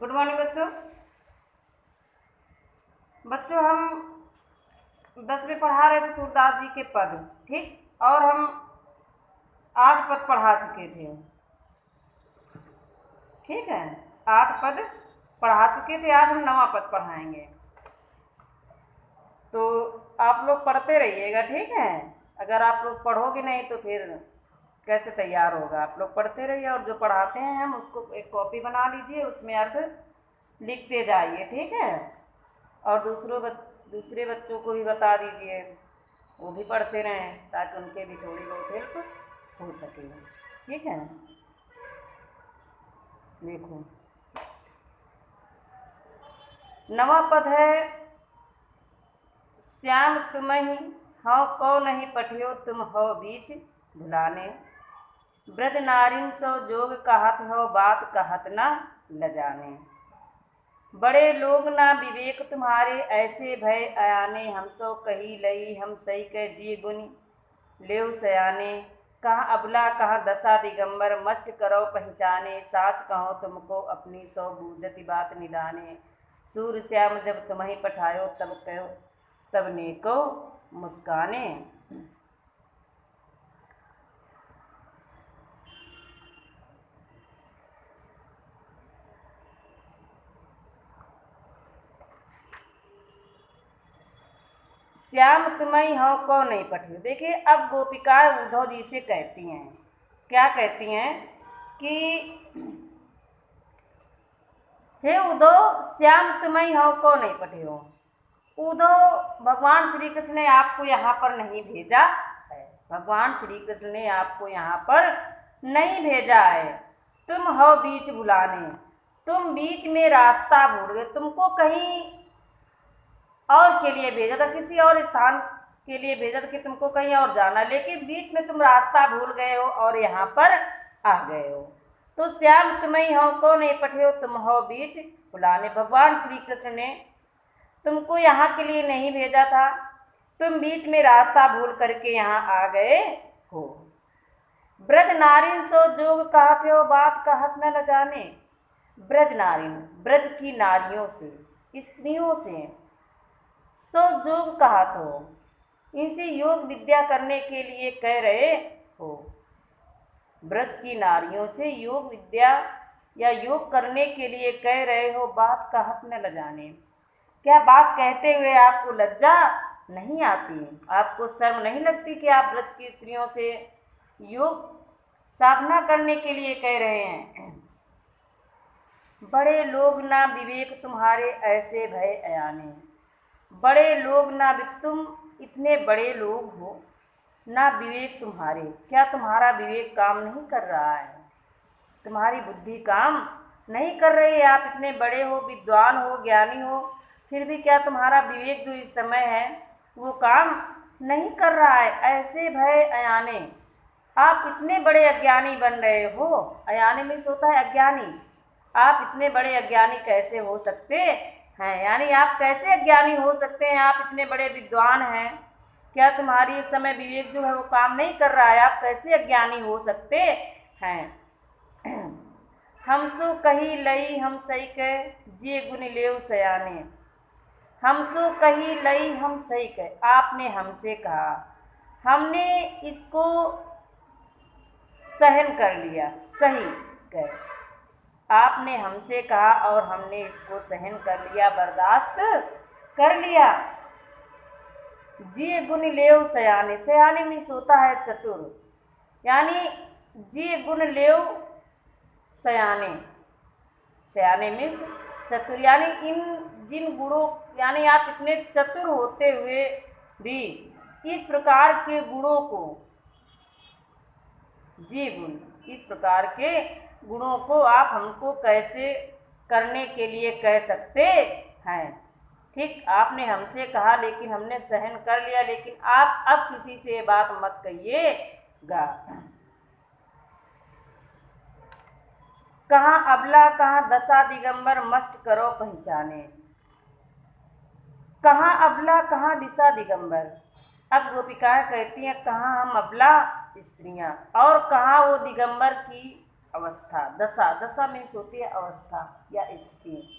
Good morning बच्चों। बच्चों हम 10 में पढ़ा रहे थे सूरदास जी के पद, ठीक। और हम 8 पद पढ़ा चुके थे, ठीक है। 8 पद पढ़ा चुके थे। आज हम 9वां पद पढ़ाएंगे, तो आप लोग पढ़ते रहिएगा, ठीक है। अगर आप लोग पढ़ोगे नहीं तो फिर कैसे तैयार होगा। आप लोग पढ़ते रहिए और जो पढ़ाते हैं हम उसको एक कॉपी बना लीजिए, उसमें अर्थ लिखते जाइए, ठीक है। और दूसरे बच्चों को भी बता दीजिए, वो भी पढ़ते रहें ताकि उनके भी थोड़ी बहुत हेल्प हो सके, ठीक है। देखो 9वां पद है, श्याम तुम्हि हौ को नहीं पठियो तुम हो बीच भुलाने। ब्रज नारिन सो जोग कहत हो बात कहत न लजाने। बड़े लोग ना विवेक तुम्हारे ऐसे भय अयाने। हम सो कही लई हम सही कह जी गुन लेव सयाने। कहाँ अबला कहाँ दशा दिगंबर मस्ट करो पहचाने। साच कहो तुमको अपनी सौ बूझति बात निदाने। सूर श्याम जब तुम्हें पठायो तब कहो तब नेको मुस्काने। श्याम तुम्हें हो को नहीं पठियो। देखिए अब गोपिकाएं उद्धव जी से कहती हैं, क्या कहती हैं कि हे उद्धव, श्याम तुम्हें हो को नहीं पठियो। उद्धव, भगवान श्री कृष्ण ने आपको यहाँ पर नहीं भेजा है। भगवान श्री कृष्ण ने आपको यहाँ पर नहीं भेजा है। तुम हो बीच भुलाने, तुम बीच में रास्ता भूल गए। तुमको कहीं और के लिए भेजा था, किसी और स्थान के लिए भेजा था कि तुमको कहीं और जाना, लेकिन बीच में तुम रास्ता भूल गए हो और यहाँ पर आ गए हो। तो श्याम तुम्हें हो को नहीं पठियो तुम हो बीच भुलाने। भगवान श्री कृष्ण ने तुमको यहाँ के लिए नहीं भेजा था, तुम बीच में रास्ता भूल करके यहाँ आ गए हो। ब्रज नारी सो जोग कहते हो बात कहत न जाने। ब्रज नारी, ब्रज की नारियों से, स्त्रियों से, सो जोग कहत हो, इनसे योग विद्या करने के लिए कह रहे हो। ब्रज की नारियों से योग विद्या या योग करने के लिए कह रहे हो, बात कहत न जाने। क्या बात कहते हुए आपको लज्जा नहीं आती? आपको शर्म नहीं लगती कि आप ब्रज की स्त्रियों से योग साधना करने के लिए कह रहे हैं? बड़े लोग ना विवेक तुम्हारे ऐसे भय अयाने। बड़े लोग ना, तुम इतने बड़े लोग हो, ना विवेक तुम्हारे, क्या तुम्हारा विवेक काम नहीं कर रहा है? तुम्हारी बुद्धि काम नहीं कर रही है। आप इतने बड़े हो, विद्वान हो, ज्ञानी हो, फिर भी क्या तुम्हारा विवेक जो इस समय है वो काम नहीं कर रहा है? ऐसे भय अयाने, आप इतने बड़े अज्ञानी बन रहे हो। अयाने में होता है अज्ञानी। आप इतने बड़े अज्ञानी कैसे हो सकते हैं? यानी आप कैसे अज्ञानी हो सकते हैं? आप इतने बड़े विद्वान हैं, क्या तुम्हारी इस समय विवेक जो है वो काम नहीं कर रहा है? आप कैसे अज्ञानी हो सकते हैं? हम सो कही लई हम सही कह जे गुण लेव सयाने। हम सो कही लई हम सही कह, आपने हमसे कहा, हमने इसको सहन कर लिया। सही कह, आपने हमसे कहा और हमने इसको सहन कर लिया, बर्दाश्त कर लिया। जी गुण लेव सयाने, सयाने में सोता है चतुर, यानी जी गुण लेव सयाने, सयाने में चतुर, यानी इन जिन गुणों, यानी आप इतने चतुर होते हुए भी इस प्रकार के गुणों को, जी गुण, इस प्रकार के गुणों को आप हमको कैसे करने के लिए कह सकते हैं? ठीक, आपने हमसे कहा लेकिन हमने सहन कर लिया, लेकिन आप अब किसी से ये बात मत कहिएगा। कहाँ अबला कहाँ दशा दिगंबर मस्ट करो पहचाने। कहाँ अबला कहाँ दिशा दिगंबर। अब गोपिकाएं कहती हैं कहाँ हम अबला स्त्रियां और कहाँ वो दिगंबर की अवस्था। दशा, दशा मीन्स होती है अवस्था या स्थिति।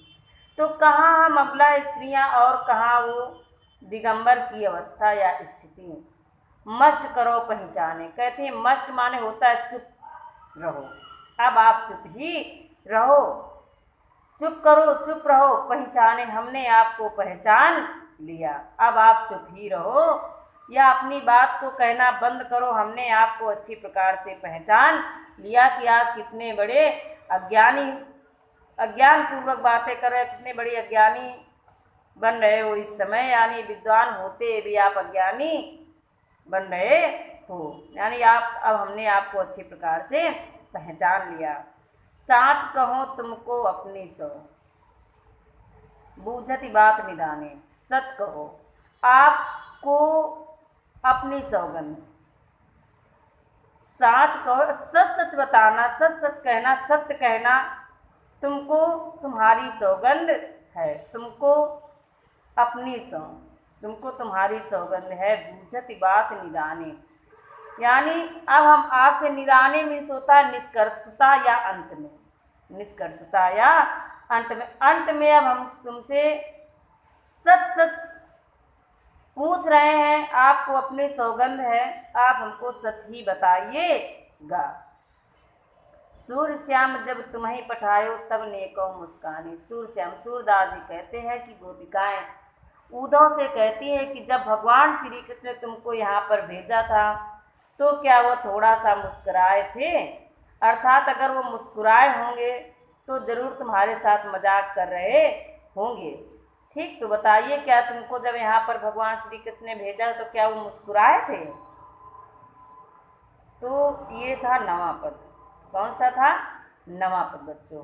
तो कहाँ हम अबला स्त्रियां और कहाँ वो दिगंबर की अवस्था या स्थिति। मस्ट करो पहचाने, कहते हैं मस्ट माने होता है चुप रहो। अब आप चुप ही रहो, चुप करो, चुप रहो, पहचाने हमने आपको पहचान लिया। अब आप चुप ही रहो या अपनी बात को कहना बंद करो, हमने आपको अच्छी प्रकार से पहचान लिया कि आप कितने बड़े अज्ञानी, अज्ञान पूर्वक बातें कर रहे, कितने बड़े अज्ञानी बन रहे हो इस समय, यानी विद्वान होते भी आप अज्ञानी बन रहे हो, यानी आप अब हमने आपको अच्छी प्रकार से पहचान लिया। साच कहो तुमको अपनी सो, बूझती बात निदाने, सच कहो आपको अपनी सौगंध। साच कहो, सच सच बताना, सच सच कहना, सत्य कहना, तुमको तुम्हारी सौगंध है, तुमको अपनी सौ, तुमको तुम्हारी सौगंध है। बूझती बात निदाने, यानी अब हम आपसे निदाने में होता है निष्कर्षता या अंत में, निष्कर्षता या अंत में। अंत में अब हम तुमसे सच सच पूछ रहे हैं, आपको अपनी सौगंध है, आप हमको सच ही बताइएगा। सूर्य श्याम जब तुम्हें पठायो तब नेको मुस्कानी। सूर्य श्याम, सूरदास जी कहते हैं कि गोपिकाएं उद्धव से कहती है कि जब भगवान श्री कृष्ण ने तुमको यहाँ पर भेजा था तो क्या वो थोड़ा सा मुस्कुराए थे, अर्थात अगर वो मुस्कुराए होंगे तो ज़रूर तुम्हारे साथ मजाक कर रहे होंगे। ठीक, तो बताइए क्या तुमको जब यहाँ पर भगवान श्री कृष्ण ने भेजा तो क्या वो मुस्कुराए थे। तो ये था नवां पद। कौन सा था? नवां पद बच्चों।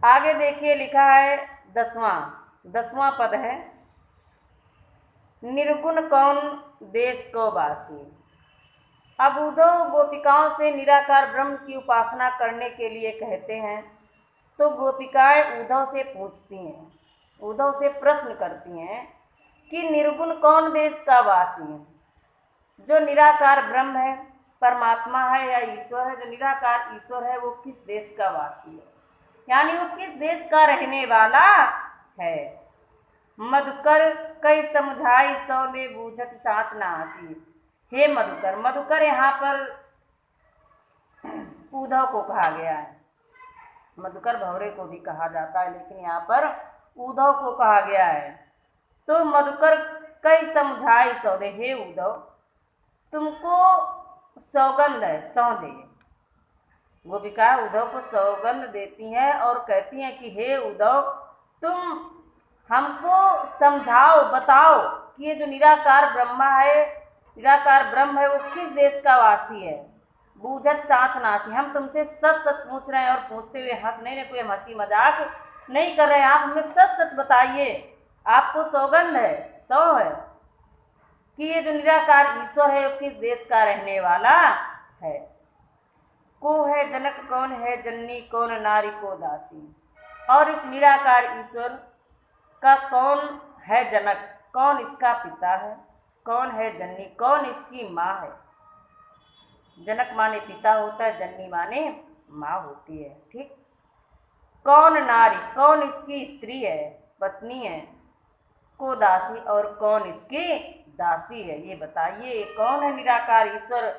आगे देखिए लिखा है दसवां पद है, निर्गुण कौन देश को वासी। अब उद्धव गोपिकाओं से निराकार ब्रह्म की उपासना करने के लिए कहते हैं, तो गोपिकाएं उद्धव से पूछती हैं, उद्धव से प्रश्न करती हैं कि निर्गुण कौन देश का वासी है। जो निराकार ब्रह्म है, परमात्मा है या ईश्वर है, जो निराकार ईश्वर है वो किस देश का वासी है, यानी वो किस देश का रहने वाला है। मधुकर कई समझाई सौ ने बूझत साच ना हसी। हे मधुकर, मधुकर यहाँ पर उद्धव को कहा गया है, मधुकर भंवरे को भी कहा जाता है, लेकिन यहाँ पर उद्धव को कहा गया है। तो मधुकर कई समझाई सौ दे, हे उद्धव तुमको सौगंध है, सौ दे। गोपिका उद्धव को सौगंध देती हैं और कहती हैं कि हे उद्धव तुम हमको समझाओ, बताओ कि ये जो निराकार ब्रह्मा है, निराकार ब्रह्म है वो किस देश का वासी है। बूझत साच नासी, हम तुमसे सच सच पूछ रहे हैं और पूछते हुए हंस नहीं, कोई हंसी मजाक नहीं कर रहे हैं, आप हमें सच सच बताइए, आपको सौगंध है, सौ है कि ये जो निराकार ईश्वर है वो किस देश का रहने वाला है। को है जनक कौन है जननी, कौन नारी को दासी। और इस निराकार ईश्वर का कौन है जनक, कौन इसका पिता है, कौन है जननी, कौन इसकी माँ है। जनक माने पिता होता है, जननी माने माँ होती है। ठीक, कौन नारी, कौन इसकी स्त्री है, पत्नी है, को दासी, और कौन इसकी दासी है। ये बताइए कौन है निराकार ईश्वर,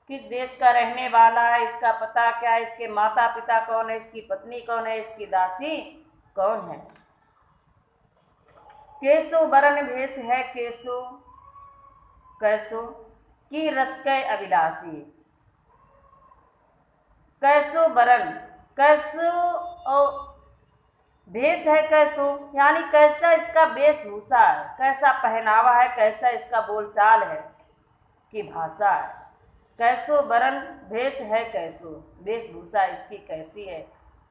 किस देश का रहने वाला है, इसका पता क्या है, इसके माता पिता कौन है, इसकी पत्नी कौन है, इसकी दासी कौन है। केसो वरण भेष है केसो कैसो की रसकै अभिलाषी। कैसो वरण, कैसो और भेष है कैसो, यानी कैसा इसका वेशभूषा है, कैसा पहनावा है, कैसा इसका बोलचाल है कि भाषा है। कैसो वरण भेष है कैसो, वेशभूषा इसकी कैसी है,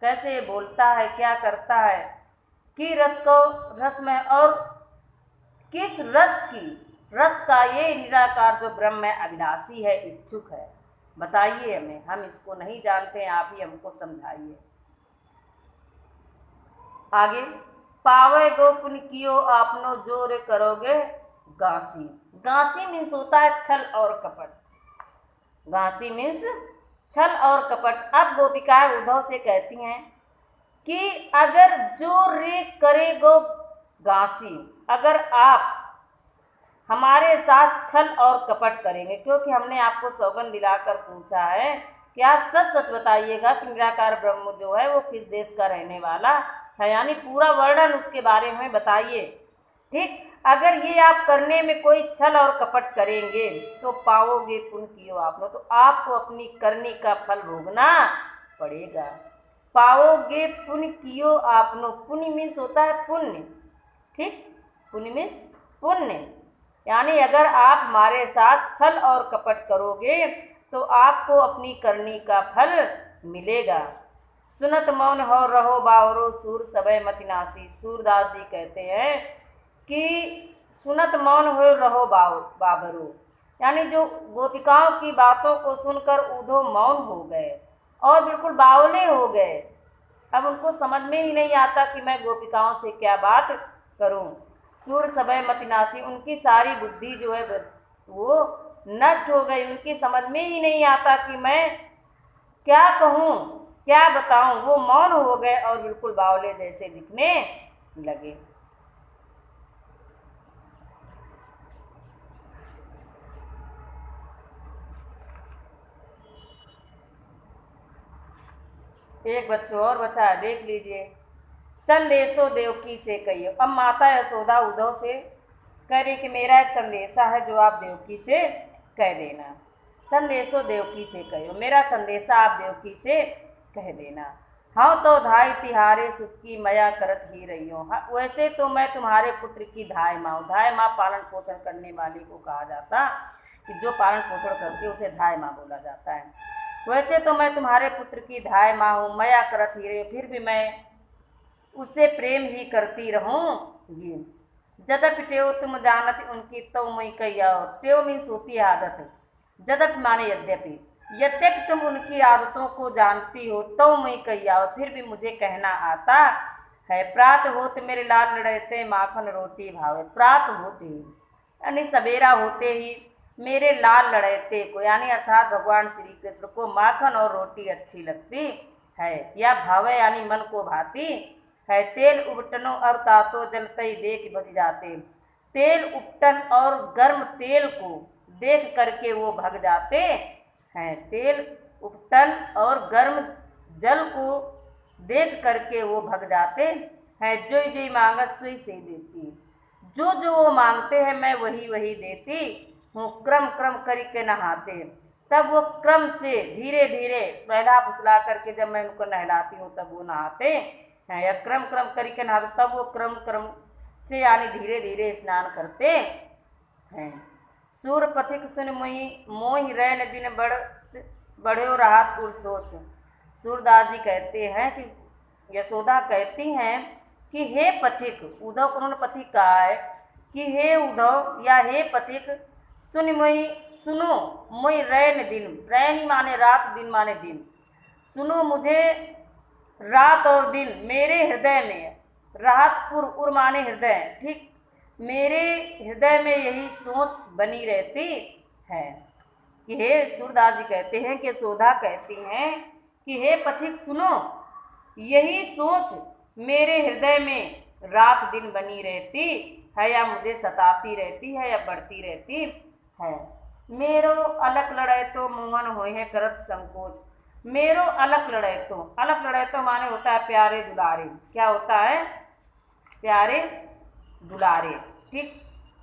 कैसे बोलता है, क्या करता है। कि रस को, रस में, और किस रस की, रस का ये निराकार जो ब्रह्म है अविनाशी है, इच्छुक है। बताइए हमें, हम इसको नहीं जानते हैं, आप ही हमको समझाइए। आगे, पावे गो पुन कियो आपनो जोर करोगे गांसी। गांसी मीन्स होता है छल और कपट। गांसी मीन्स छल और कपट। अब गोपिकाएं उद्धव से कहती हैं कि अगर जो रे करेगो गांसी, अगर आप हमारे साथ छल और कपट करेंगे, क्योंकि हमने आपको सौगंध दिलाकर पूछा है कि आप सच सच बताइएगा कि निराकार ब्रह्म जो है वो किस देश का रहने वाला है, यानी पूरा वर्णन उसके बारे में बताइए। ठीक, अगर ये आप करने में कोई छल और कपट करेंगे तो पाओगे पुण्य कियो आपने, तो आपको अपनी करनी का फल भोगना पड़ेगा। पाओगे पुण्य कियो आपनो। पुण्य मीन्स होता है पुण्य। ठीक, पुण्य मीन्स पुण्य, यानी अगर आप हमारे साथ छल और कपट करोगे तो आपको अपनी करनी का फल मिलेगा। सुनत मौन हो रहो बावरो सूर सबय मति नासी। सूरदास जी कहते हैं कि सुनत मौन हो रहो बाबरो, यानी जो गोपिकाओं की बातों को सुनकर उद्धव मौन हो गए और बिल्कुल बावले हो गए। अब उनको समझ में ही नहीं आता कि मैं गोपिकाओं से क्या बात करूं। सूर सबय मति नासी, उनकी सारी बुद्धि जो है वो नष्ट हो गई। उनकी समझ में ही नहीं आता कि मैं क्या कहूं, क्या बताऊं। वो मौन हो गए और बिल्कुल बावले जैसे दिखने लगे। एक बच्चों और बचा है, देख लीजिए। संदेशो देवकी से कहिए। अब माता यशोदा उद्धव से कह रही कि मेरा एक संदेशा है जो आप देवकी से कह देना। संदेशो देवकी से कहियो, मेरा संदेशा आप देवकी से कह देना। हाँ तो धाई तिहारे सुख की मया करत ही रही हूँ। हाँ, वैसे तो मैं तुम्हारे पुत्र की धाय माँ हूँ। धाय माँ पालन पोषण करने वाले को कहा जाता, कि जो पालन पोषण करती है उसे धाय माँ बोला जाता है। वैसे तो मैं तुम्हारे पुत्र की धाय माँ हूँ, मया करत ही रही, फिर भी मैं उससे प्रेम ही करती रहूँगी। जदप टेव तुम जानत उनकी तो मुई कहिया। टेव मीन्स होती है आदत, जदप माने यद्यपि। यद्यपि तुम उनकी आदतों को जानती हो तो मुई कहिया, फिर भी मुझे कहना आता है। प्रात होत मेरे लाल लड़ते माखन रोटी भावे। प्रात होते ही यानी सवेरा होते ही मेरे लाल लड़ते को, यानी अर्थात भगवान श्री कृष्ण को माखन और रोटी अच्छी लगती है, या भावे यानी मन को भाती है। तेल उपटनो और तातो जलते ही देख भग जाते। तेल उपटन और गर्म तेल को देख करके वो भग जाते हैं। तेल उपटन और गर्म जल को देख करके वो भग जाते हैं। जो जो मांगत सुई से देती, जो जो वो मांगते हैं मैं वही वही देती हूँ। क्रम क्रम करके नहाते, तब वो क्रम से धीरे धीरे नहला फुसला करके जब मैं उनको नहलाती हूँ तब वो नहाते हैं, या क्रम क्रम करके नहाते तब वो क्रम क्रम से यानी धीरे धीरे स्नान करते हैं। सूर पथिक सुन मुई मोहि रैन दिन बढ़ो राहत उर सोच। सूरदास जी कहते हैं कि यशोदा कहती हैं कि हे पथिक, उद्धव को उन्होंने पथिक कहा है कि हे उद्धव या हे पथिक, सुन मुई, सुनो मुई रैन दिन। रैन ही माने रात, दिन माने दिन। सुनो मुझे रात और दिन मेरे हृदय में, राहत उर माने हृदय। ठीक, मेरे हृदय में यही सोच बनी रहती है कि हे सूरदास जी कहते हैं कि यशोदा कहती हैं कि हे पथिक सुनो, यही सोच मेरे हृदय में रात दिन बनी रहती है, या मुझे सताती रहती है, या बढ़ती रहती है। मेरो अलग लड़े तो मोहन होए है करत संकोच। मेरो अलग लड़े तो, अलग लड़े तो माने होता है प्यारे दुलारे। क्या होता है? प्यारे दुलारे। ठीक,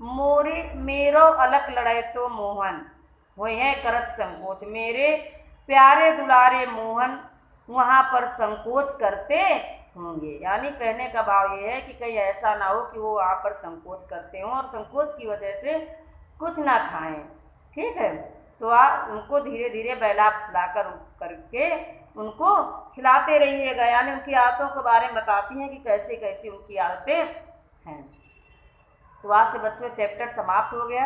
मोरे मेरो अलग लड़े तो मोहन होए है करत संकोच। मेरे प्यारे दुलारे मोहन वहाँ पर संकोच करते होंगे, यानी कहने का भाव ये है कि कहीं ऐसा ना हो कि वो वहाँ पर संकोच करते हों और संकोच की वजह से कुछ ना खाएं। ठीक है, तो आप उनको धीरे धीरे बहला फुसला करके उनको खिलाते रहिएगा, यानी उनकी आदतों के बारे में बताती हैं कि कैसे कैसी उनकी आदतें हैं। तो आज से बच्चों चैप्टर समाप्त हो गया,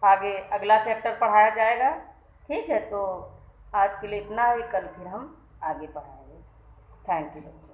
आगे अगला चैप्टर पढ़ाया जाएगा। ठीक है, तो आज के लिए इतना ही, कल फिर हम आगे पढ़ाएंगे। थैंक यू बच्चों।